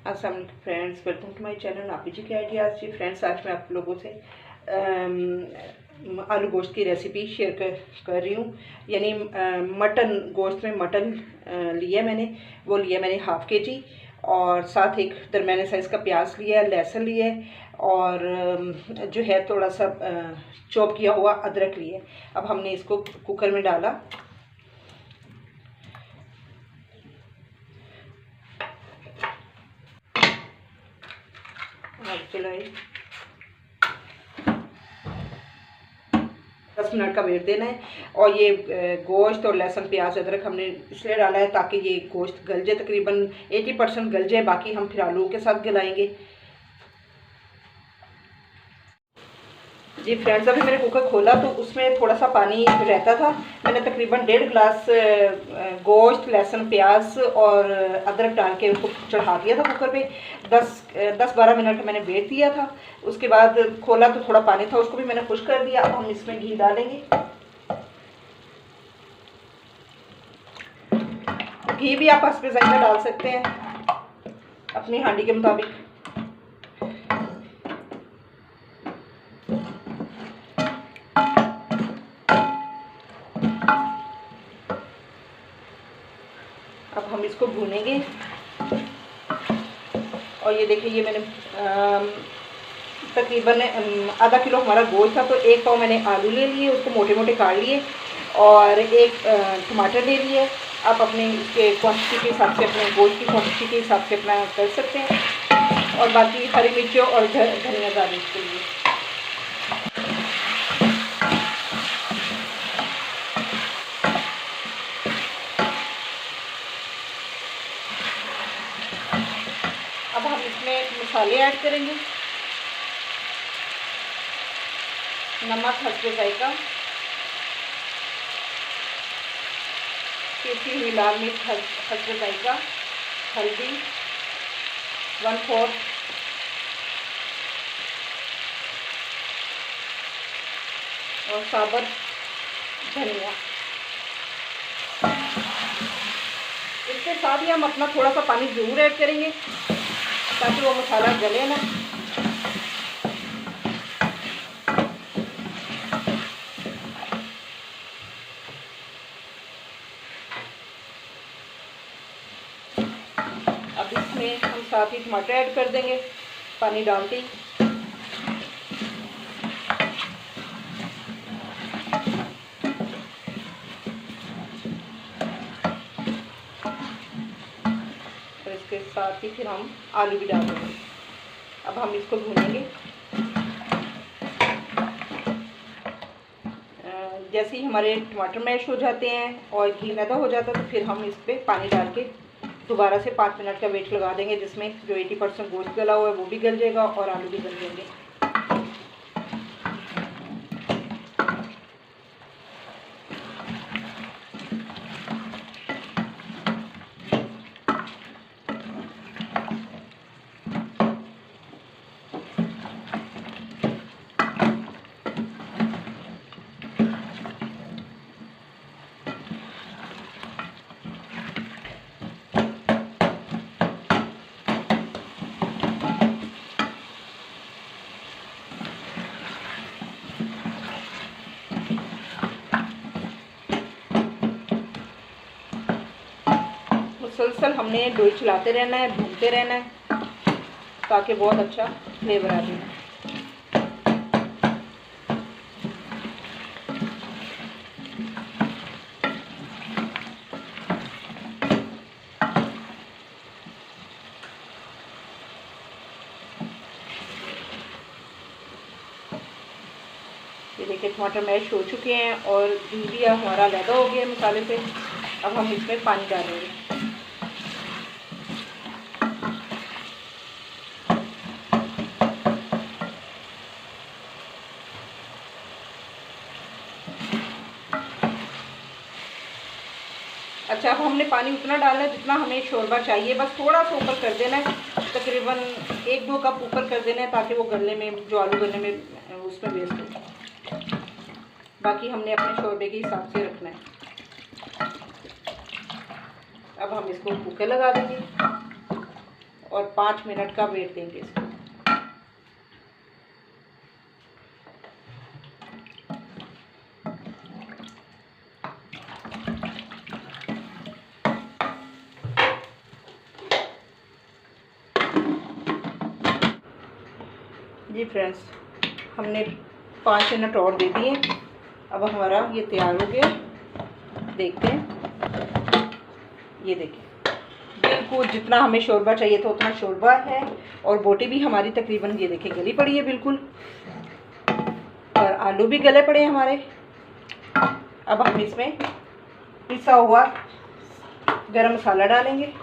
अस्सलाम वालेकुम friends, welcome to my channel नापी जी के आइडियाज़। जी फ्रेंड्स, आज मैं आप लोगों से आलू गोश्त की रेसिपी शेयर कर रही हूँ। यानी मटन गोश्त में मटन लिया मैंने, वो लिया मैंने हाफ़ के जी, और साथ एक दरमियाने साइज़ का प्याज लिया है, लहसुन लिया है, और जो है थोड़ा सा चॉप किया हुआ अदरक लिया है। अब हमने इसको कुकर में डाला। चलाए 10 मिनट का वेट देना है। और ये गोश्त और लहसुन प्याज अदरक हमने इसलिए डाला है ताकि ये गोश्त गल जाए, तकरीबन 80% गल जाए, बाकी हम फिर आलू के साथ गलाएंगे। जी फ्रेंड्स, अभी मैंने कुकर खोला तो उसमें थोड़ा सा पानी रहता था। मैंने तकरीबन 1.5 गिलास गोश्त, लहसुन, प्याज और अदरक डाल के उसको चढ़ा दिया था कुकर पे। 10-12 मिनट मैंने वेट दिया था। उसके बाद खोला तो थोड़ा पानी था, उसको भी मैंने खुश कर दिया। अब हम इसमें घी डालेंगे। घी भी आप हस्बे जायका डाल सकते हैं अपनी हांडी के मुताबिक। अब हम इसको भूनेंगे। और ये देखिए, ये मैंने तकरीबन आधा किलो हमारा गोश्त था, तो 1 पाव मैंने आलू ले लिए, उसको मोटे मोटे काट लिए, और 1 टमाटर ले लिए। आप अपने इसके क्वांटिटी के हिसाब से, अपने गोश्त की क्वांटिटी के हिसाब से अपना कर सकते हैं। और बाकी हरी मिर्चों और धनिया गार्निश के लिए। अब हम इसमें मसाले ऐड करेंगे। नमक हस्बे जायका, पीसी हुई लाल मिर्च हस्बे जायका, हल्दी 1/4, और साबुत धनिया। इसके साथ ही हम अपना थोड़ा सा पानी ज़रूर ऐड करेंगे ताकि वो मसाला गले ना। अब इसमें हम साथ ही टमाटर ऐड कर देंगे पानी डालते ही। और इसके साथ ही फिर हम आलू भी डाल देंगे। अब हम इसको भूनेंगे। जैसे ही हमारे टमाटर मैश हो जाते हैं और घी मैदा हो जाता है, तो फिर हम इस पर पानी डाल के दोबारा से 5 मिनट का वेट लगा देंगे, जिसमें जो 80% गोश्त गला हुआ है वो भी गल जाएगा और आलू भी गल जाएंगे। मुसलसल हमने डोई चलाते रहना है, भूनते रहना है ताकि बहुत अच्छा फ्लेवर आ जाए। ये देखिए, टमाटर मैश हो चुके हैं और घी भी हमारा अलग हो गया मसाले से। अब हम इसमें पानी डालेंगे। अच्छा, अब हमने पानी उतना डालना है जितना हमें शोरबा चाहिए, बस थोड़ा सा ऊपर कर देना है, तकरीबन 1-2 कप ऊपर कर देना है ताकि वो गलने में, जो आलू गलने में उसमें वेस्ट हो। बाकी हमने अपने शोरबे के हिसाब से रखना है। अब हम इसको कुकर लगा देंगे और 5 मिनट का वेट देंगे इसको। जी फ्रेंड्स, हमने 5 मिनट और दे दिए। अब हमारा ये तैयार हो गया। देखते हैं, ये देखिए बिल्कुल जितना हमें शोरबा चाहिए था उतना शोरबा है, और बोटी भी हमारी तकरीबन ये देखिए गली पड़ी है बिल्कुल, और आलू भी गले पड़े हैं हमारे। अब हम इसमें पिसा हुआ गरम मसाला डालेंगे।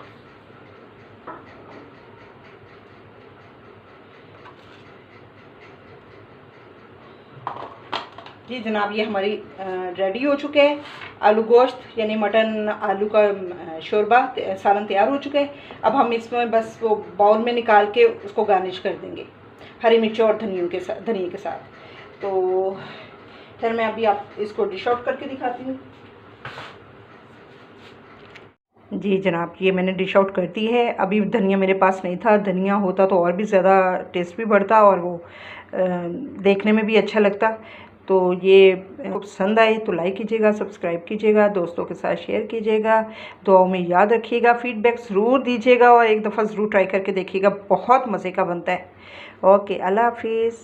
जी जनाब, ये हमारी रेडी हो चुके हैं। आलू गोश्त यानी मटन आलू का शोरबा सालन तैयार हो चुका है। अब हम इसमें बस वो बाउल में निकाल के उसको गार्निश कर देंगे हरी मिर्चों और धनिए के साथ। तो फिर मैं अभी आप इसको डिश आउट करके दिखाती हूँ। जी जनाब, ये मैंने डिश आउट कर दी है। अभी धनिया मेरे पास नहीं था, धनिया होता तो और भी ज़्यादा टेस्ट भी बढ़ता और वो देखने में भी अच्छा लगता। तो ये पसंद आए तो लाइक कीजिएगा, सब्सक्राइब कीजिएगा, दोस्तों के साथ शेयर कीजिएगा, दुआओं में याद रखिएगा, फीडबैक ज़रूर दीजिएगा और एक दफ़ा ज़रूर ट्राई करके देखिएगा, बहुत मज़े का बनता है। ओके, अल्लाह हाफिज़।